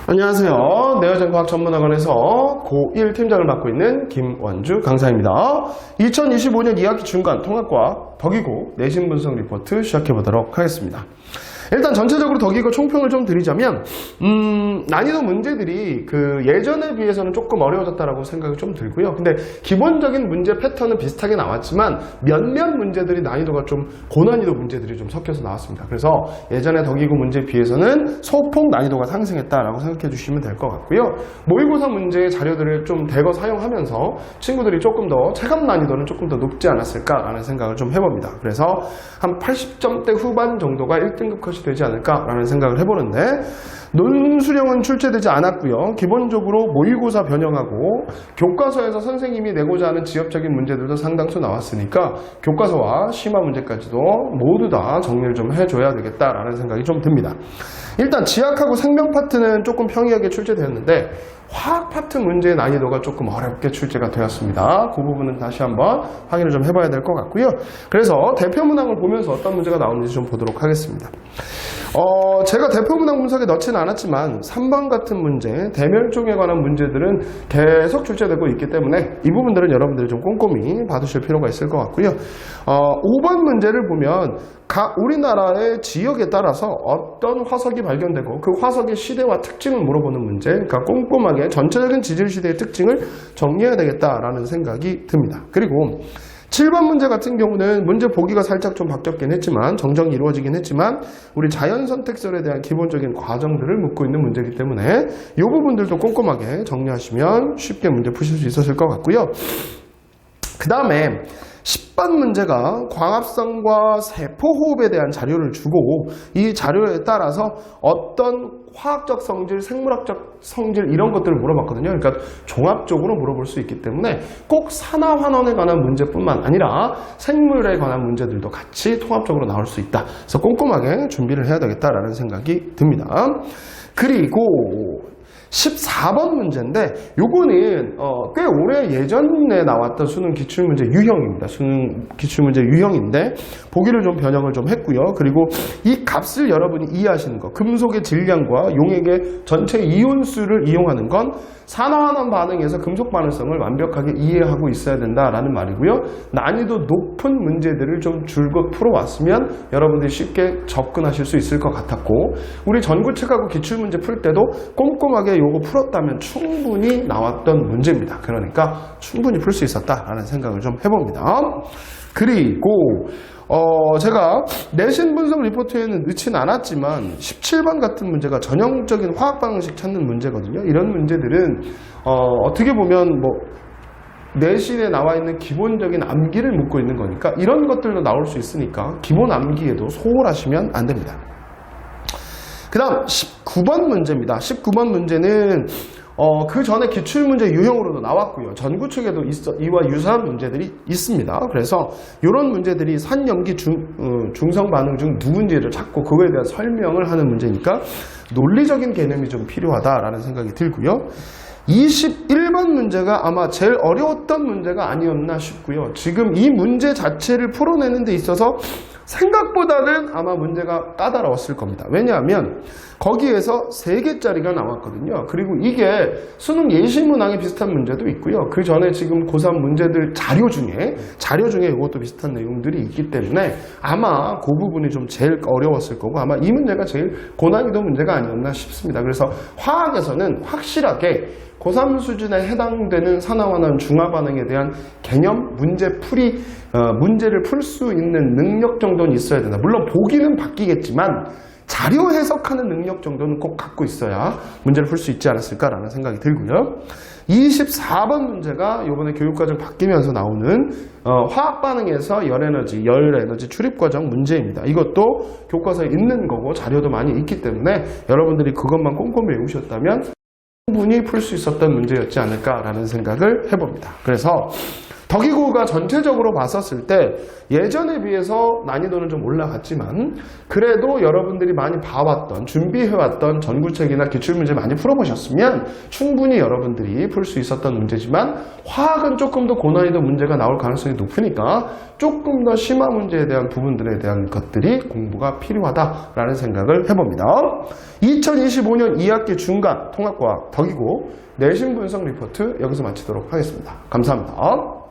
안녕하세요. 네오젠과학전문학원에서 고1 팀장을 맡고 있는 김원주 강사입니다. 2025년 2학기 중간 통합과 덕이고 내신 분석 리포트 시작해보도록 하겠습니다. 일단 전체적으로 덕이고 총평을 좀 드리자면 난이도 문제들이 예전에 비해서는 조금 어려워졌다라고 생각이 좀 들고요. 근데 기본적인 문제 패턴은 비슷하게 나왔지만 몇몇 문제들이 난이도가 좀 고난이도 문제들이 좀 섞여서 나왔습니다. 그래서 예전에 덕이고 문제에 비해서는 소폭 난이도가 상승했다라고 생각해 주시면 될 것 같고요. 모의고사 문제의 자료들을 좀 대거 사용하면서 친구들이 조금 더 체감 난이도는 조금 더 높지 않았을까라는 생각을 좀 해봅니다. 그래서 한 80점대 후반 정도가 1등급 컷이 되지 않을까라는 생각을 해보는데, 논술형은 출제되지 않았고요. 기본적으로 모의고사 변형하고 교과서에서 선생님이 내고자 하는 지엽적인 문제들도 상당수 나왔으니까 교과서와 심화 문제까지도 모두 다 정리를 좀 해줘야 되겠다라는 생각이 좀 듭니다. 일단 지학하고 생명 파트는 조금 평이하게 출제되었는데 화학 파트 문제의 난이도가 조금 어렵게 출제가 되었습니다. 그 부분은 다시 한번 확인을 좀 해봐야 될 것 같고요. 그래서 대표 문항을 보면서 어떤 문제가 나오는지 좀 보도록 하겠습니다. 제가 대표 문항 분석에 넣지는 않았지만 3번 같은 문제, 대멸종에 관한 문제들은 계속 출제되고 있기 때문에 이 부분들은 여러분들이 좀 꼼꼼히 봐두실 필요가 있을 것 같고요. 5번 문제를 보면 각 우리나라의 지역에 따라서 어떤 화석이 발견되고 그 화석의 시대와 특징을 물어보는 문제, 그러니까 꼼꼼하게 전체적인 지질 시대의 특징을 정리해야 되겠다라는 생각이 듭니다. 그리고 7번 문제 같은 경우는 문제 보기가 살짝 좀 바뀌었긴 했지만 정정이 이루어지긴 했지만 우리 자연선택설에 대한 기본적인 과정들을 묻고 있는 문제이기 때문에 이 부분들도 꼼꼼하게 정리하시면 쉽게 문제 푸실 수 있었을 것 같고요. 그 다음에 10번 문제가 광합성과 세포호흡에 대한 자료를 주고 이 자료에 따라서 어떤 화학적 성질, 생물학적 성질 이런 것들을 물어봤거든요. 그러니까 종합적으로 물어볼 수 있기 때문에 꼭 산화환원에 관한 문제뿐만 아니라 생물에 관한 문제들도 같이 통합적으로 나올 수 있다. 그래서 꼼꼼하게 준비를 해야 되겠다라는 생각이 듭니다. 그리고 14번 문제인데 요거는 꽤 오래 예전에 나왔던 수능 기출문제 유형입니다. 수능 기출문제 유형인데 보기를 좀 변형을 좀 했고요. 그리고 이 값을 여러분이 이해하시는 거, 금속의 질량과 용액의 전체 이온수를 이용하는 건 산화환원 반응에서 금속 반응성을 완벽하게 이해하고 있어야 된다라는 말이고요. 난이도 높은 문제들을 좀 줄곧 풀어왔으면 여러분들이 쉽게 접근하실 수 있을 것 같았고, 우리 전구책하고 기출문제 풀 때도 꼼꼼하게 요거 풀었다면 충분히 나왔던 문제입니다. 그러니까 충분히 풀 수 있었다라는 생각을 좀 해봅니다. 그리고 제가 내신 분석 리포트에는 넣지는 않았지만 17번 같은 문제가 전형적인 화학 반응식 찾는 문제거든요. 이런 문제들은 어떻게 보면 내신에 나와 있는 기본적인 암기를 묻고 있는 거니까 이런 것들도 나올 수 있으니까 기본 암기에도 소홀하시면 안 됩니다. 그 다음 19번 문제입니다. 19번 문제는 그 전에 기출문제 유형으로도 나왔고요. 전구축에도 이와 유사한 문제들이 있습니다. 그래서 이런 문제들이 산염기 중성 반응 중 누군지를 찾고 그거에 대한 설명을 하는 문제니까 논리적인 개념이 좀 필요하다라는 생각이 들고요. 21번 문제가 아마 제일 어려웠던 문제가 아니었나 싶고요. 지금 이 문제 자체를 풀어내는 데 있어서 생각보다는 아마 문제가 까다로웠을 겁니다. 왜냐하면 거기에서 3개짜리가 나왔거든요. 그리고 이게 수능 예시문항에 비슷한 문제도 있고요. 그 전에 지금 고3 문제들 자료 중에 이것도 비슷한 내용들이 있기 때문에 아마 그 부분이 좀 제일 어려웠을 거고 아마 이 문제가 제일 고난이도 문제가 아니었나 싶습니다. 그래서 화학에서는 확실하게 고3 수준에 해당되는 산화환원 중화반응에 대한 개념, 문제를 풀 수 있는 능력 정도는 있어야 된다. 물론 보기는 바뀌겠지만 자료 해석하는 능력 정도는 꼭 갖고 있어야 문제를 풀 수 있지 않았을까라는 생각이 들고요. 24번 문제가 이번에 교육과정 바뀌면서 나오는 화학 반응에서 열 에너지 출입 과정 문제입니다. 이것도 교과서에 있는 거고 자료도 많이 있기 때문에 여러분들이 그것만 꼼꼼히 외우셨다면 충분히 풀 수 있었던 문제였지 않을까라는 생각을 해봅니다. 그래서 덕기고가 전체적으로 봤었을 때 예전에 비해서 난이도는 좀 올라갔지만 그래도 여러분들이 많이 봐왔던 준비해왔던 전구책이나 기출문제 많이 풀어보셨으면 충분히 여러분들이 풀 수 있었던 문제지만 화학은 조금 더 고난이도 문제가 나올 가능성이 높으니까 조금 더 심화 문제에 대한 부분들에 대한 것들이 공부가 필요하다라는 생각을 해봅니다. 2025년 2학기 중간 통합과학 덕기고 내신 분석 리포트 여기서 마치도록 하겠습니다. 감사합니다.